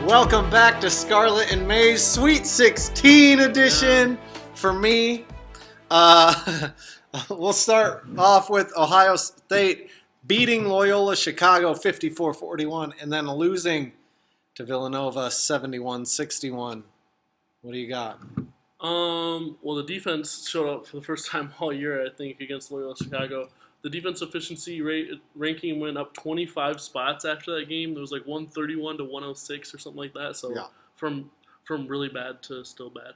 Welcome back to Scarlet Maize, Sweet 16 edition for me. We'll start off with Ohio State beating Loyola-Chicago 54-41 and then losing to Villanova 71-61. What do you got? Well, the defense showed up for the first time all year, I think, against Loyola-Chicago. The defense efficiency ranking went up 25 spots after that game. There was like 131 to 106 or something like that. So from really bad to still bad.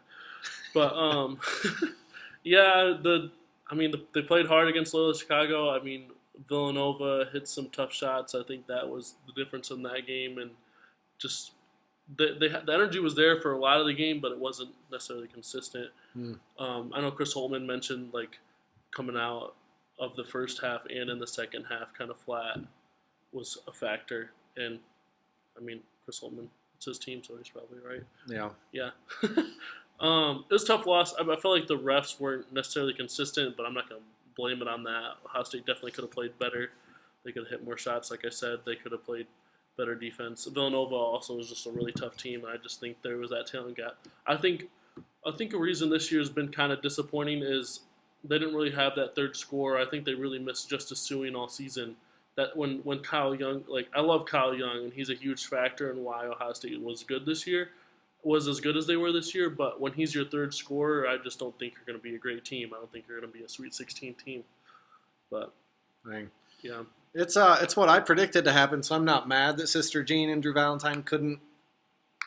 But they played hard against Loyola-Chicago. I mean, Villanova hit some tough shots. I think that was the difference in that game, and just the energy was there for a lot of the game, but it wasn't necessarily consistent. I know Chris Holtman mentioned like coming out of the first half and in the second half kind of flat was a factor. And, I mean, Chris Holtman, it's his team, so he's probably right. Yeah. It was a tough loss. I felt like the refs weren't necessarily consistent, but I'm not going to blame it on that. Ohio State definitely could have played better. They could have hit more shots, like I said. They could have played better defense. Villanova also was just a really tough team, and I just think there was that talent gap. I think a reason this year has been kind of disappointing is they didn't really have that third scorer. I think they really missed Justice Sueing all season. That when Kyle Young, I love Kyle Young, and he's a huge factor in why Ohio State was good this year, was as good as they were this year. But when he's your third scorer, I just don't think you're going to be a great team. I don't think you're going to be a Sweet 16 team. But yeah, it's what I predicted to happen. So I'm not mad that Sister Jean and Drew Valentine couldn't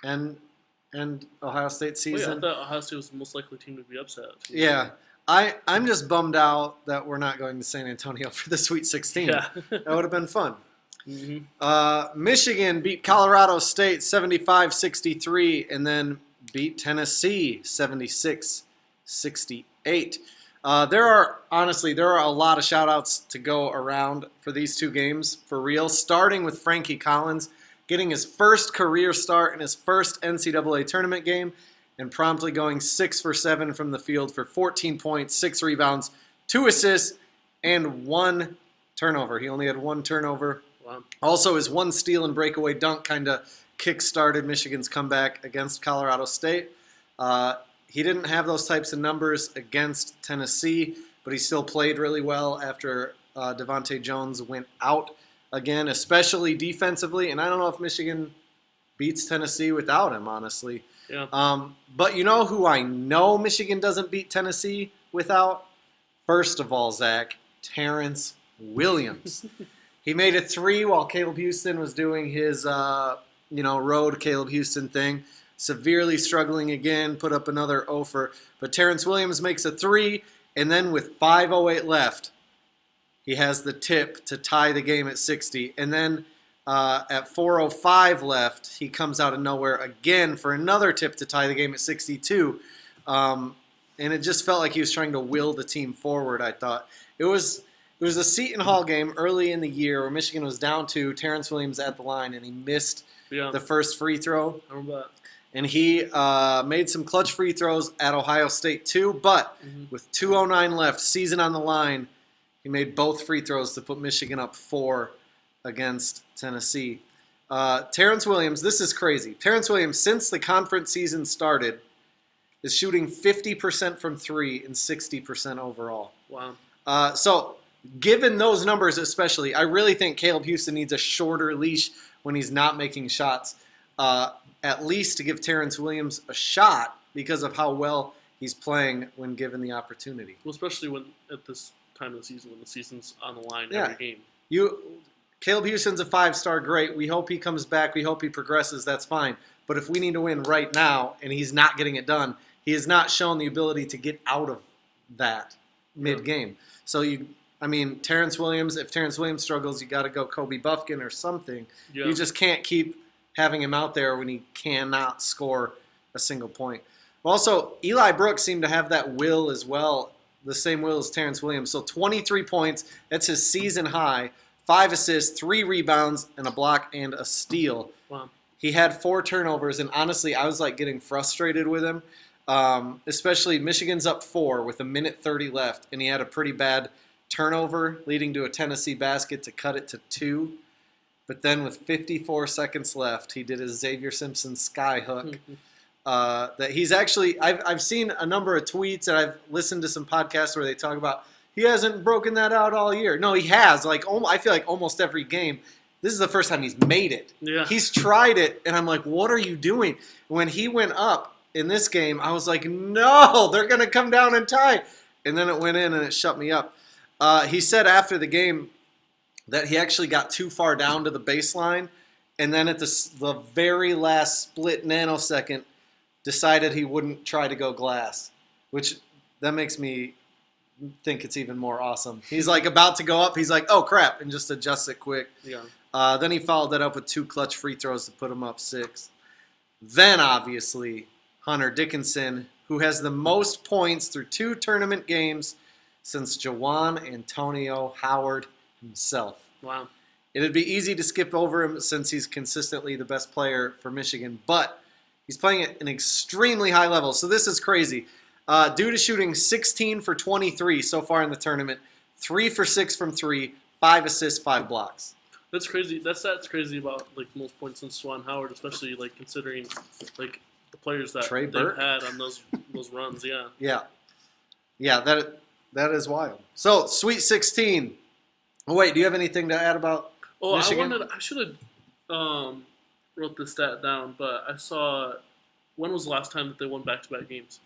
end Ohio State's season. I thought Ohio State was the most likely team to be upset. Yeah. I'm just bummed out that we're not going to San Antonio for the Sweet 16. Yeah. That would have been fun. Mm-hmm. Michigan beat Colorado State 75-63 and then beat Tennessee 76-68. There are a lot of shout-outs to go around for these two games, for real, starting with Frankie Collins getting his first career start in his first NCAA tournament game, and promptly going 6 for 7 from the field for 14 points, 6 rebounds, 2 assists, and 1 turnover. He only had 1 turnover. Wow. Also, his 1 steal and breakaway dunk kind of kick-started Michigan's comeback against Colorado State. He didn't have those types of numbers against Tennessee, but he still played really well after Devante Jones went out again, especially defensively. And I don't know if Michigan beats Tennessee without him, honestly. Yeah. But you know who I know Michigan doesn't beat Tennessee without? First of all, Zach, Terrence Williams. He made a 3 while Caleb Houston was doing his, road Caleb Houston thing. Severely struggling again, put up another offer. But Terrence Williams makes a 3, and then with 5:08 left, he has the tip to tie the game at 60. And then at 4:05 left, he comes out of nowhere again for another tip to tie the game at 62. And it just felt like he was trying to will the team forward, I thought. It was a Seton Hall game early in the year where Michigan was down to Terrence Williams at the line, and he missed the first free throw. I remember that. And he made some clutch free throws at Ohio State too, but with 2:09 left, season on the line, he made both free throws to put Michigan up 4 against Tennessee. Terrence Williams, this is crazy. Terrence Williams, since the conference season started, is shooting 50% from 3 and 60% overall. Wow. So given those numbers especially, I really think Caleb Houston needs a shorter leash when he's not making shots, at least to give Terrence Williams a shot because of how well he's playing when given the opportunity. Well, especially when at this time of the season, when the season's on the line every game. Caleb Houston's a 5-star, great. We hope he comes back. We hope he progresses. That's fine. But if we need to win right now and he's not getting it done, he has not shown the ability to get out of that mid-game. So, Terrence Williams, if Terrence Williams struggles, you got to go Kobe Buffkin or something. Yeah. You just can't keep having him out there when he cannot score a single point. Also, Eli Brooks seemed to have that will as well, the same will as Terrence Williams. So 23 points, that's his season high. 5 assists, 3 rebounds, and a block and a steal. Wow. He had 4 turnovers, and honestly, I was getting frustrated with him. Especially Michigan's up 4 with 1:30 left, and he had a pretty bad turnover leading to a Tennessee basket to cut it to 2. But then with 54 seconds left, he did his Xavier Simpson sky hook. That he's actually, I've seen a number of tweets and I've listened to some podcasts where they talk about he hasn't broken that out all year. No, he has. Like, I feel like almost every game. This is the first time he's made it. Yeah. He's tried it, and I'm like, what are you doing? When he went up in this game, I was like, no, they're going to come down and tie. And then it went in and it shut me up. He said after the game that he actually got too far down to the baseline, and then at the very last split nanosecond decided he wouldn't try to go glass, which that makes me think it's even more awesome. He's like about to go up. He's like, oh, crap, and just adjusts it quick. Yeah. Then he followed that up with 2 clutch free throws to put him up 6. Then, obviously, Hunter Dickinson, who has the most points through 2 tournament games since Juwan Antonio Howard himself. Wow. It'd be easy to skip over him since he's consistently the best player for Michigan, but he's playing at an extremely high level. So this is crazy. Due to shooting 16 for 23 so far in the tournament, 3 for 6 from 3, 5 assists, 5 blocks. That's crazy. That's crazy about like most points since Juwan Howard, especially like considering like the players that Trey they've Burke? had on those runs. Yeah. Yeah, that is wild. So, Sweet 16. Oh, wait, do you have anything to add about Michigan? I should have wrote this stat down, but I saw when was the last time that they won back-to-back games?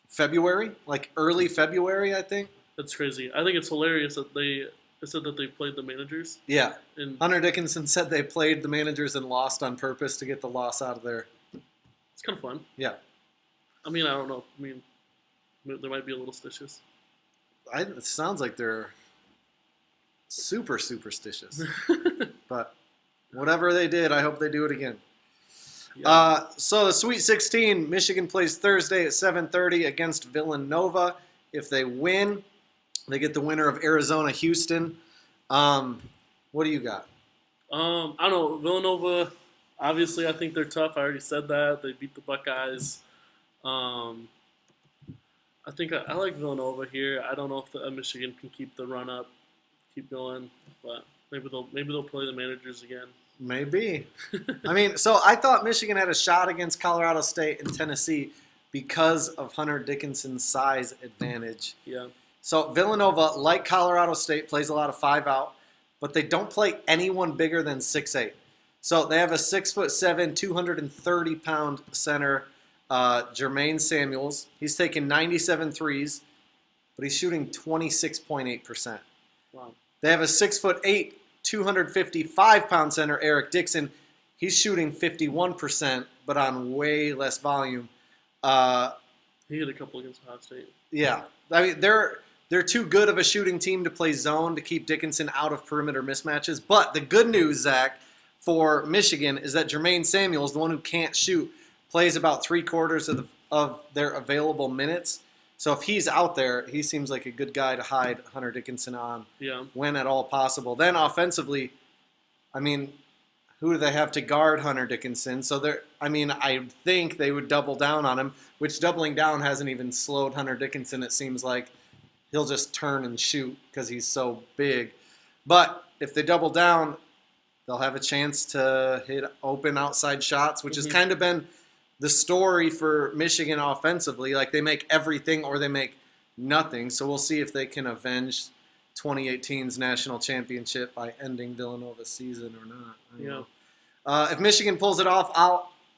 February? Like early February, I think? That's crazy. I think it's hilarious that they said that they played the managers. Yeah. And Hunter Dickinson said they played the managers and lost on purpose to get the loss out of there. it's kind of fun. Yeah. I mean, I don't know. I mean, there might be a little stitches. It sounds like they're super superstitious. But whatever they did, I hope they do it again. Yeah. So the Sweet 16, Michigan plays Thursday at 7:30 against Villanova. If they win, they get the winner of Arizona-Houston. What do you got? I don't know. Villanova, obviously, I think they're tough. I already said that. They beat the Buckeyes. I think I like Villanova here. I don't know if Michigan can keep the run up, keep going, but maybe they'll play the managers again. Maybe. I mean, so I thought Michigan had a shot against Colorado State and Tennessee because of Hunter Dickinson's size advantage. Yeah. So Villanova, like Colorado State, plays a lot of 5-out, but they don't play anyone bigger than 6'8". So they have a 6'7", 230-pound center, Jermaine Samuels. He's taken 97 threes, but he's shooting 26.8%. Wow. They have a 6'8", 255-pound center, Eric Dixon. He's shooting 51%, but on way less volume. He hit a couple against Ohio State. Yeah. I mean, they're too good of a shooting team to play zone to keep Dickinson out of perimeter mismatches. But the good news, Zach, for Michigan is that Jermaine Samuels, the one who can't shoot, plays about 3/4 of their available minutes. So if he's out there, he seems like a good guy to hide Hunter Dickinson on when at all possible. Then offensively, I mean, who do they have to guard Hunter Dickinson? So I think they would double down on him, which doubling down hasn't even slowed Hunter Dickinson. It seems like he'll just turn and shoot because he's so big. But if they double down, they'll have a chance to hit open outside shots, which has kind of been the story for Michigan offensively. Like, they make everything or they make nothing. So we'll see if they can avenge 2018's national championship by ending Villanova's season or not. I don't know. If Michigan pulls it off,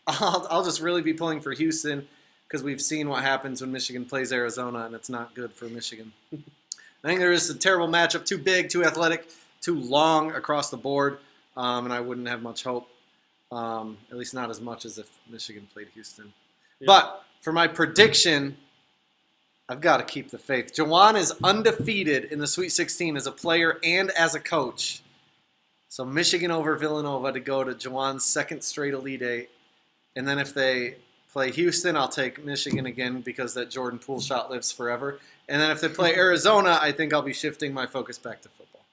I'll just really be pulling for Houston because we've seen what happens when Michigan plays Arizona, and it's not good for Michigan. I think there is a terrible matchup, too big, too athletic, too long across the board, and I wouldn't have much hope. At least not as much as if Michigan played Houston. Yeah. But for my prediction, I've got to keep the faith. Juwan is undefeated in the Sweet 16 as a player and as a coach. So Michigan over Villanova to go to Juwan's second straight Elite Eight. And then if they play Houston, I'll take Michigan again because that Jordan Poole shot lives forever. And then if they play Arizona, I think I'll be shifting my focus back to football.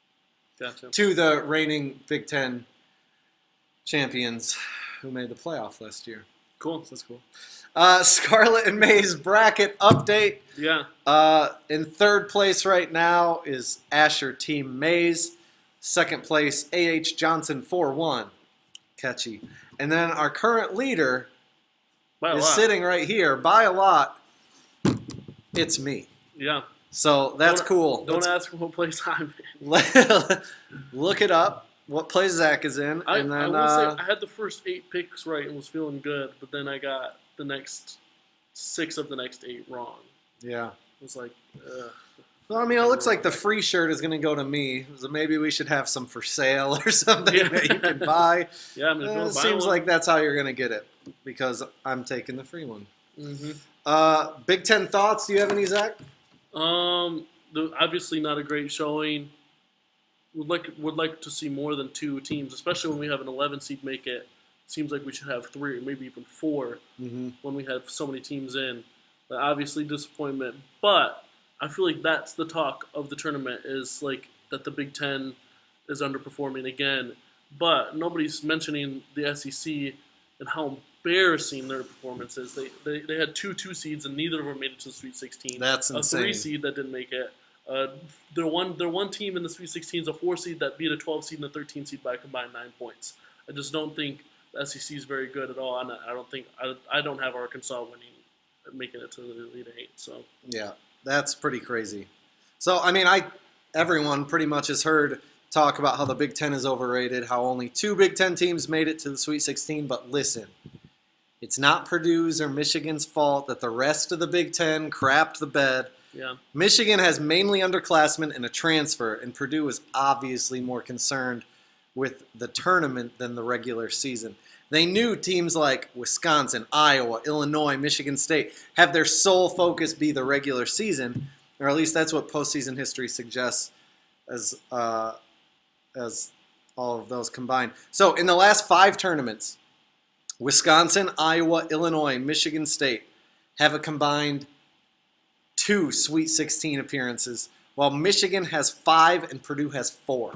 Gotcha. To the reigning Big Ten champions who made the playoff last year. Cool. That's cool. Scarlet and Maize bracket update. Yeah. In third place right now is Asher Team Maize Second place, A.H. Johnson 4-1. Catchy. And then our current leader By a is lot. sitting right here by a lot. It's me. Yeah. So that's cool. Don't ask what place I'm in. Look it up. What place Zach is in, and then I will say I had the first 8 picks right and was feeling good, but then I got the next 6 of the next 8 wrong. yeah. It was like, ugh. Well, I mean, it looks like the free shirt is going to go to me. So maybe we should have some for sale or something that you can buy. Yeah, I mean, if you It wanna buy seems one. like that's how you're going to get it because I'm taking the free one. Mm-hmm. Big Ten thoughts? Do you have any, Zach? Obviously not a great showing. Would like to see more than 2 teams, especially when we have an 11 seed make it. Seems like we should have 3 or maybe even 4 Mm-hmm. when we have so many teams in. But obviously disappointment. But I feel like that's the talk of the tournament is like that the Big Ten is underperforming again. But nobody's mentioning the SEC and how embarrassing their performance is. They had 2 seeds and neither of them made it to the Sweet 16. That's insane. A 3 seed that didn't make it. Their one team in the Sweet 16 is a 4 seed that beat a 12 seed and a 13 seed by a combined 9 points. I just don't think the SEC is very good at all, and I don't have Arkansas making it to the Elite 8. So Yeah, that's pretty crazy. So, I mean, everyone pretty much has heard talk about how the Big Ten is overrated, how only 2 Big Ten teams made it to the Sweet 16, but listen, it's not Purdue's or Michigan's fault that the rest of the Big Ten crapped the bed. yeah, Michigan has mainly underclassmen and a transfer, and Purdue is obviously more concerned with the tournament than the regular season. They knew teams like Wisconsin, Iowa, Illinois, Michigan State have their sole focus be the regular season, or at least that's what postseason history suggests as all of those combined. So in the last 5 tournaments, Wisconsin, Iowa, Illinois, Michigan State have a combined 2 Sweet 16 appearances, while Michigan has 5 and Purdue has 4.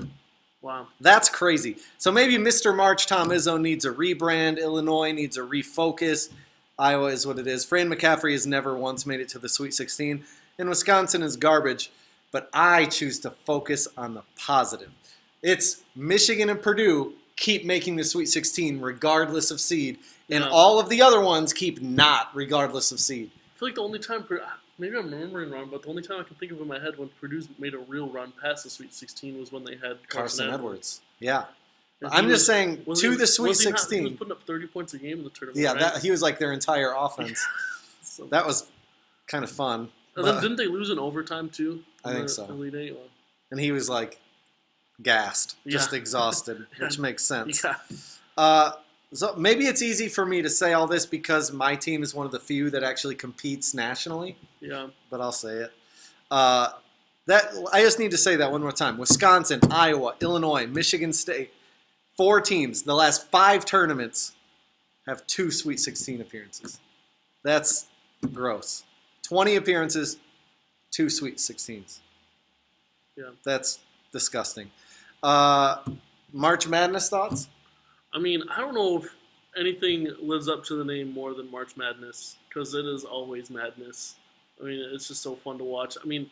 wow, That's crazy. So maybe Mr. March Tom Izzo needs a rebrand. Illinois needs a refocus. Iowa is what it is. Fran McCaffrey has never once made it to the Sweet 16. And Wisconsin is garbage. But I choose to focus on the positive. It's Michigan and Purdue keep making the Sweet 16 regardless of seed. And Yeah. all of the other ones keep not regardless of seed. I feel like the only time maybe I'm remembering wrong, but the only time I can think of in my head when Purdue's made a real run past the Sweet 16 was when they had Carson Edwards. Yeah. And I'm he just saying, was to he- the Sweet was he not- 16. He was putting up 30 points a game in the tournament. Yeah, right? he was like their entire offense. So- That was kind of fun. and then didn't they lose in overtime too? I in think the so. Elite 8? Well, And he was like gassed, just Yeah. exhausted, which makes sense. yeah. So maybe it's easy for me to say all this because my team is one of the few that actually competes nationally, Yeah. but I'll say it. That I just need to say that one more time. Wisconsin, Iowa, Illinois, Michigan State, 4 teams. The last 5 tournaments have 2 Sweet 16 appearances. That's gross. 20 appearances, 2 Sweet 16s. Yeah. That's disgusting. March Madness thoughts? I mean, I don't know if anything lives up to the name more than March Madness because it is always madness. I mean, it's just so fun to watch. I mean,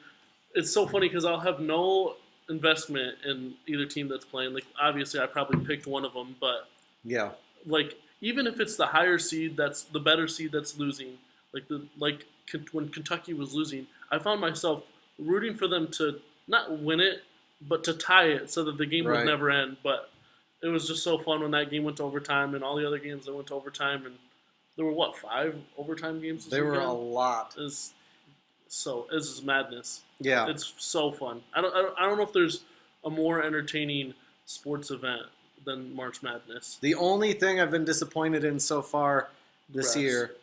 it's so funny because I'll have no investment in either team that's playing. Like, obviously, I probably picked one of them, but Yeah. like, even if it's the higher seed, that's the better seed that's losing. When Kentucky was losing, I found myself rooting for them to not win it, but to tie it so that the game Right. would never end. But it was just so fun when that game went to overtime and all the other games that went to overtime. And there were 5 overtime games? This There were a weekend? lot. This is madness. Yeah. It's so fun. I don't know if there's a more entertaining sports event than March Madness. The only thing I've been disappointed in so far this Refs. year,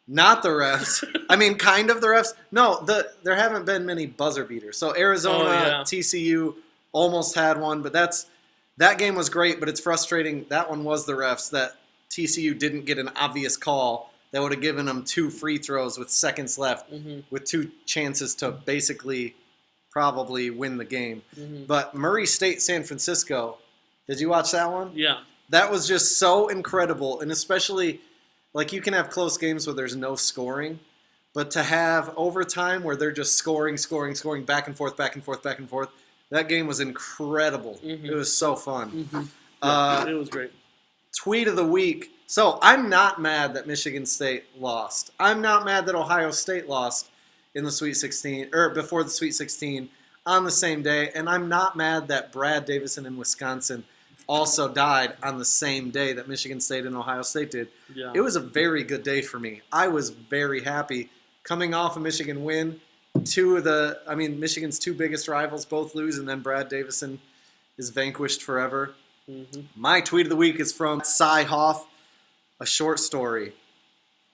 not the refs. I mean, kind of the refs. No, there haven't been many buzzer beaters. So Arizona, yeah. TCU almost had one, but that game was great. But it's frustrating. That one was the refs. That TCU didn't get an obvious call that would have given them 2 free throws with seconds left, Mm-hmm. with 2 chances to basically probably win the game. Mm-hmm. But Murray State, San Francisco. Did you watch that one? Yeah. That was just so incredible, and especially, like, you can have close games where there's no scoring, but to have overtime where they're just scoring, back and forth, That game was incredible. Mhm. It was so fun. Yeah, it was great. Tweet of the week. So I'm not mad that Michigan State lost. I'm not mad that Ohio State lost in the Sweet 16 or before the Sweet 16 on the same day, and I'm not mad that Brad Davison in Wisconsin also died on the same day that Michigan State and Ohio State did. Yeah. It was a very good day for me. I was very happy coming off a Michigan win. Michigan's two biggest rivals both lose, and then Brad Davison is vanquished forever. Mm-hmm. My tweet of the week is from Cy Hoff, a short story.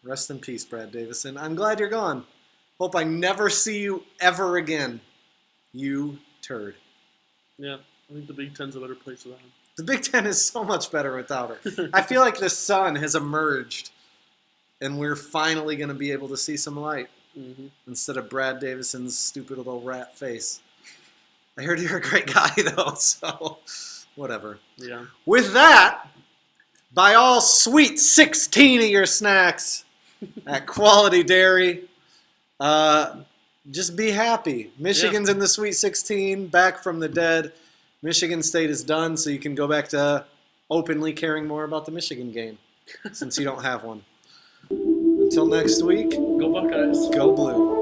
Rest in peace, Brad Davison. I'm glad you're gone. Hope I never see you ever again. You turd. Yeah, I think the Big Ten's a better place without him. The Big Ten is so much better without her. I feel like the sun has emerged, and we're finally going to be able to see some light Mm-hmm. instead of Brad Davison's stupid little rat face. I heard you're a great guy, though, so whatever. Yeah. With that, buy all sweet 16 of your snacks at Quality Dairy. Just be happy. Michigan's in the Sweet 16, back from the dead. Michigan State is done, so you can go back to openly caring more about the Michigan game since you don't have one. Until next week, Go Buckeyes. go blue.